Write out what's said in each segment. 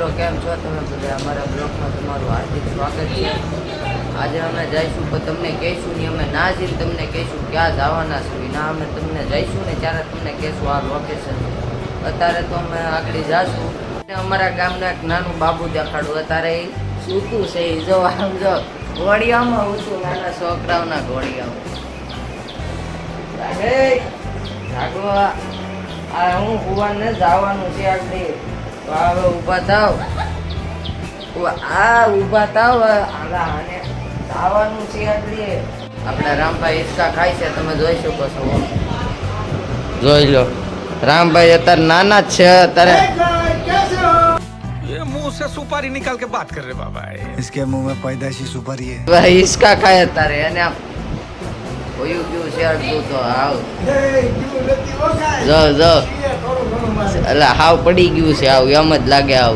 મિત્રો કેમ છો તમે બધા? અમારા બ્લોગમાં તમારું હાર્દિક સ્વાગત છે. આજે અમે જઈશું પણ તમને કહીશું નહીં, અમે ના જઈને તમને કહીશું ક્યાં જવાના છીએ. ના અમે તમને જઈશું ને ત્યારે તમને કહીશું આ લોકેશન છે. અત્યારે તો અમે આગળ જઈશું અને અમારા ગામના એક નાનું બાબુ દેખાડું. અત્યારે એ સૂતું છે, એ જો આમ જો ઘોડિયામાં ઊંચું નાના છોકરાઓના ઘોડિયામાં આ હું ભુવનને જવાનું છે આગળ. તો હવે ઊભા થાવ, ઊભા થાવ. આને જવાનું છે આગળ. આપણા રામભાઈ હિચકા ખાય છે, તમે જોઈ શકો છો. જોઈ લો, રામભાઈ અત્યારે નાના જ છે. અત્યારે ये मुंह से सुपारी निकाल के बात कर रहे बाबा, इसके मुंह में पैदाइशी सुपारी है। ભાઈ હિચકા ખાય અત્યારે. અને આમ હોયું ગયું છે અડધું તો હાવ જો જો એટલે હાવ પડી ગયું છે. આવ એમ જ લાગે. આવ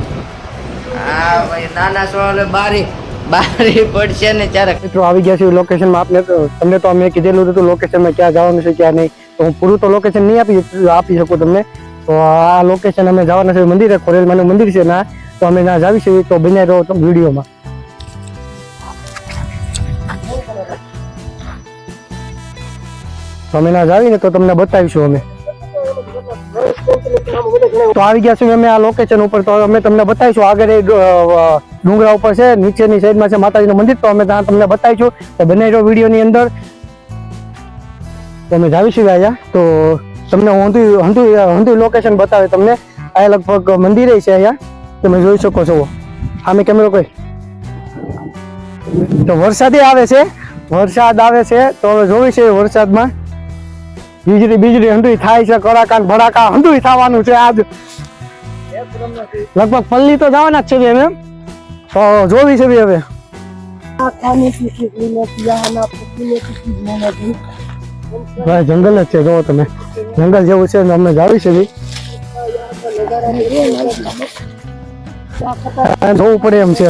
હા ભાઈ નાના સોળે બારી પડશે ને ત્યારે. મિત્રો આવી ગયા છે લોકેશનમાં. તમને તો અમે કીધેલું હતું લોકેશનમાં ક્યાં જવાનું છે ક્યાં નહીં, તો હું પૂરું તો લોકેશન નહીં આપી શકું તમને. તો આ લોકેશન અમે જવાના છે મંદિરે, ખોરેલમાનું મંદિર છે ના, તો અમે ના જાવીશું. તો બન્યા રહો વિડીયોમાં. તો અમે ના જાવીને તો તમને બતાવીશું અમે. તો આવી ગયા છીએ અમે આ લોકેશન ઉપર. તો અમે તમને બતાવીશું આગળ એ ડુંગરા ઉપર છે, નીચેની સાઈડમાં છે માતાજીનું મંદિર. તો અમે ત્યાં તમને બતાવીશું. તો બનાવી રહ્યો વિડીયોની અંદર. તો અમે જાવીશું અહીંયા. તો તમને હંધું લોકેશન બતાવે તમને. આ લગભગ મંદિર છે અહીંયા, તમે જોઈ શકો છો. આમે કેમેરો કોઈ તો વરસાદ આવે છે, વરસાદ આવે છે. તો હવે જોઈ છે વરસાદમાં વીજળી હંધુઈ થાય છે, કડાકા ભડાકા હંધુઈ થવાનું છે. આજ લગભગ પલ્લી તો જવાના જ છે એમ. તો જોવી છે હવે. ભાઈ જંગલ જ છે, જોવો તમે. જંગલ જેવું છે, અમને જાવી છે જોવું પડે એમ છે.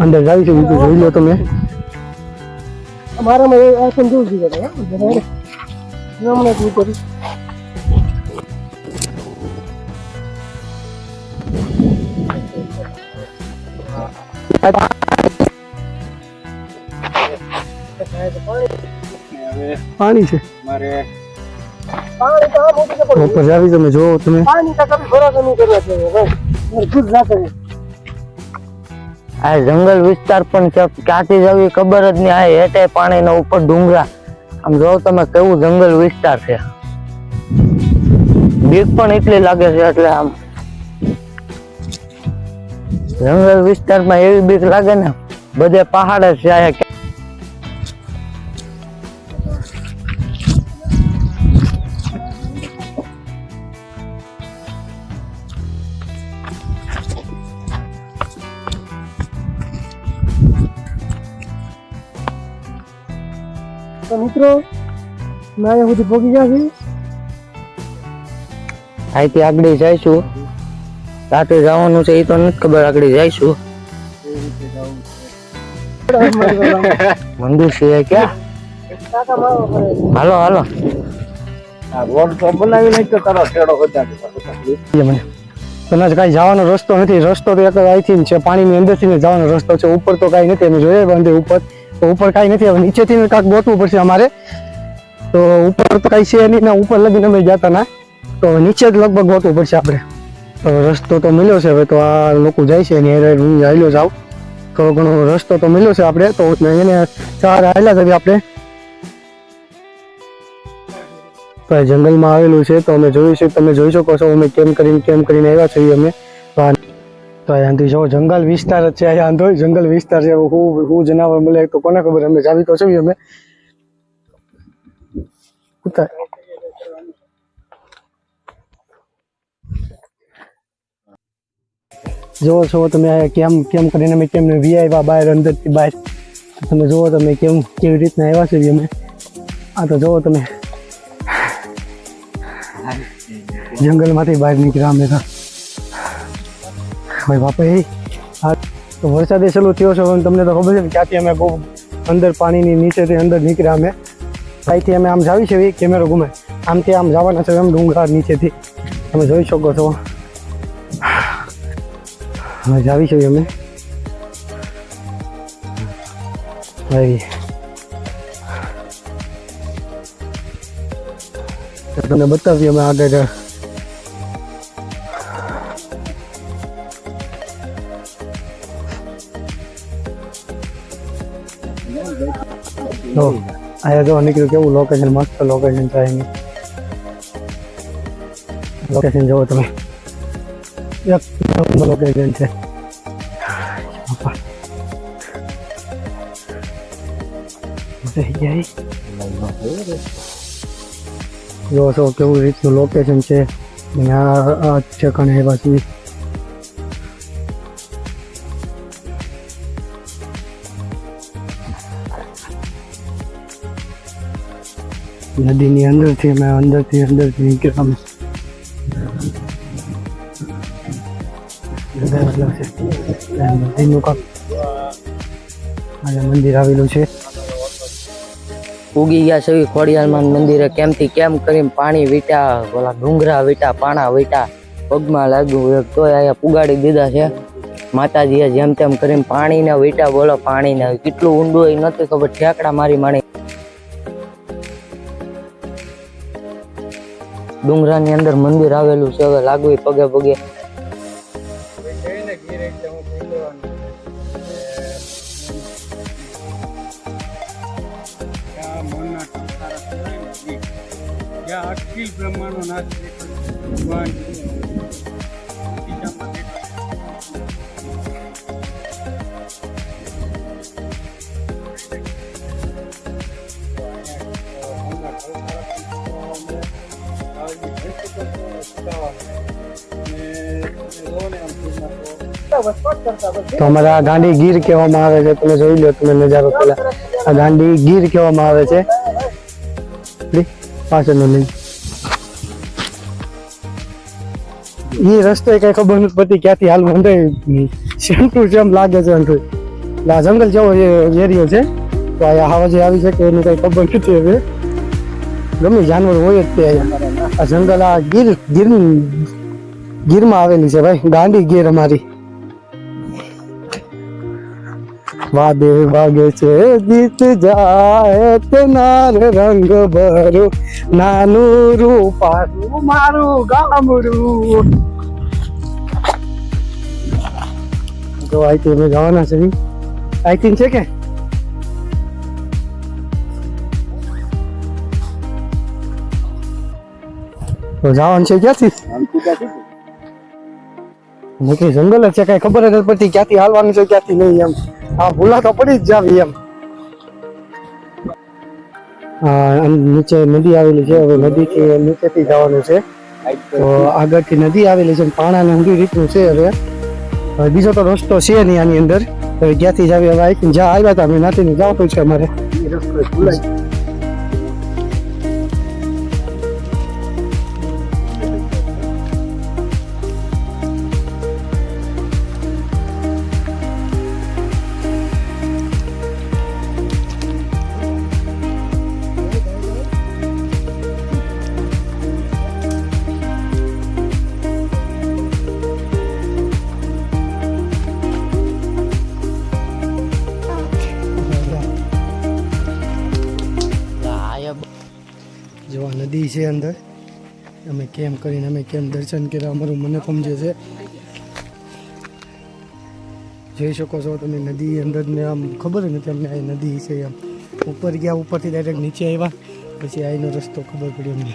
અંદર જાવી છે, બીજું જોઈ લો તમે. પાણી છે ઉપર જાવી તમે જોવો તમે. આ જંગલ વિસ્તાર પણ ક્યાંથી જવી ખબર જ નહીં. આ હેઠે પાણીના ઉપર ડુંગરા. આમ જો તમે કેવું જંગલ વિસ્તાર છે. બીક પણ એટલી લાગે છે. એટલે આમ જંગલ વિસ્તારમાં એવી બીક લાગે ને, બધે પહાડ જ છે. આ તો મિત્રો મેં સુધી પહોંચી ગયા છીએ. અહીંથી આગળ જઈશું. રાતે જવાનું છે એ તો નથી ખબર. આગળ જઈશું. મંદિર છે ક્યાં? હાલો હાલો. રોડ તો બનાવી નાખ્યો તારો ઠેડો વધારે મને. તને કઈ જવાનો રસ્તો નથી. રસ્તો તો એક અહીંથી છે, પાણીની અંદરથી જવાનો રસ્તો છે. ઉપર તો કઈ નથી. અમે જોઈએ અંદર ઉપર તો ઉપર કઈ નથી. હવે નીચેથી કાંઈક ગોતવું પડશે અમારે. તો ઉપર તો કઈ છે નહીં ને, ઉપર લગીને અમે ગયા હતા ના. તો નીચે જ લગભગ ગોતવું પડશે આપણે. તો રસ્તો તો મળ્યો છે. હવે તો આ લોકો જાય છે એની હાલ્યો જાવ. થોડો ઘણો રસ્તો તો મળ્યો છે આપણે. તો એને ચાર હાલ્યા કરી આપણે. તો જંગલમાં આવેલું છે. તો અમે જોયું છે, તમે જોઈ શકો છો અમે કેમ કરીને આવ્યા છીએ અમે. તો અહીંયાથી જો જંગલ વિસ્તાર જ છે. અહીંયા જંગલ વિસ્તાર છે. હું જનાવર મળે તો કોને ખબર. અમે જાવી તો છીએ અમે. જોવો છો તમે કેમ કરીને અમે કેમ વી આવ્યા બહાર, અંદરથી બહાર. તમે જોવો તમે કેવી રીતના આવ્યા છે અમે. આ તો જોવો તમે જંગલમાંથી બહાર નીકળ્યા અમે. ભાઈ બાપા હા, તો વરસાદ ચાલુ થયો છે. તમને તો ખબર છે ને ક્યાંથી અમે બહુ અંદર પાણીની નીચેથી અંદર નીકળ્યા અમે. અહીંથી અમે આમ જાવી છે, કેમેરો ઘૂમે આમથી આમ જવાના છે એમ ડુંગરા નીચેથી. તમે જોઈ શકો છો હવે જાવીશું અમે તમને બતાવીએ અમે આગળ તો અહીંયા જો નીકળ્યું કેવું લોકેશન મસ્ત લોકેશન છે એની લોકેશન જોવો તમે એક લોકેશન છે જો છો કેવું રીતનું લોકેશન છે અને આ છે કણે એ પાછી નદીની અંદરથી અમે અંદરથી નીકળ્યા નદીનું કાંક મંદિર આવેલું છે. ઉગી ગયા છે ખોડિયારમાં મંદિરે કેમથી કેમ કરીને પાણી વીટા ઓલા ડુંગરા વીટા પાણા વીટા પગમાં લાગ્યું એક તોય અહીંયા પુગાડી દીધા છે માતાજીએ જેમ તેમ કરીને પાણીને વીટા બોલો પાણીને કેટલું ઊંડું એ નથી ખબર ઠેકડા મારી માણી ડુંગરાની અંદર મંદિર આવેલું છે હવે લાગવું પગે પગે અખિલ બ્રહ્માંડનો નાશ ભગવાન તો અમારે આ ગાંડી ગીર કહેવામાં આવે છે. તમે જોઈ લો તમે નજારો પેલા આ ગાંડી ગીર કહેવામાં આવે છે પાછળનો લઈ એ રસ્તે કઈ ખબર નથી પડતી ક્યાંથી હાલવું અંદર સેમ ટુ સેમ લાગે છે અંદર એટલે આ જંગલ જેવો એરિયો છે તો આ હવા જે આવી છે કે એની કઈ ખબર નથી હવે ગમે જાનવર હોય જ તે અહીંયા આ જંગલ આ ગીરમાં આવેલી છે ભાઈ ગાંડી ગીર અમારી વાદે વાગે છે ગીત જાય તેનાર રંગ ભરો નાનું રૂપારું મારું ગામડું તો આઈથી અમે જવાના છે આઈથી છે કે તો જવાનું છે ક્યાંથી કઈ જંગલ જ છે કઈ ખબર જ નથી પડતી ક્યાંથી હાલવાનું છે ક્યાંથી નહીં એમ હા ભૂલા તો પડી જ જાવી એમ નીચે નદી આવેલી છે હવે નદીથી નીચેથી જવાનું છે તો આગળથી નદી આવેલી છે પાણાને ઊંડી રીતનું છે હવે બીજો તો રસ્તો છે નહીં આની અંદર હવે ક્યાંથી જાવી હવે આવીને જ્યાં આવ્યા હતા અમે નાથી જવાનું છે અમારે રસ્તો ભૂલાય જો આ નદી છે અંદર અમે કેમ કરીને અમે કેમ દર્શન કર્યા અમારું મને સમજે છે જોઈ શકો છો તમે નદી અંદર ને આમ ખબર નથી અમને આ નદી છે એમ ઉપર ગયા ઉપરથી ડાયરેક્ટ નીચે આવ્યા પછી આનો રસ્તો ખબર પડ્યો અમને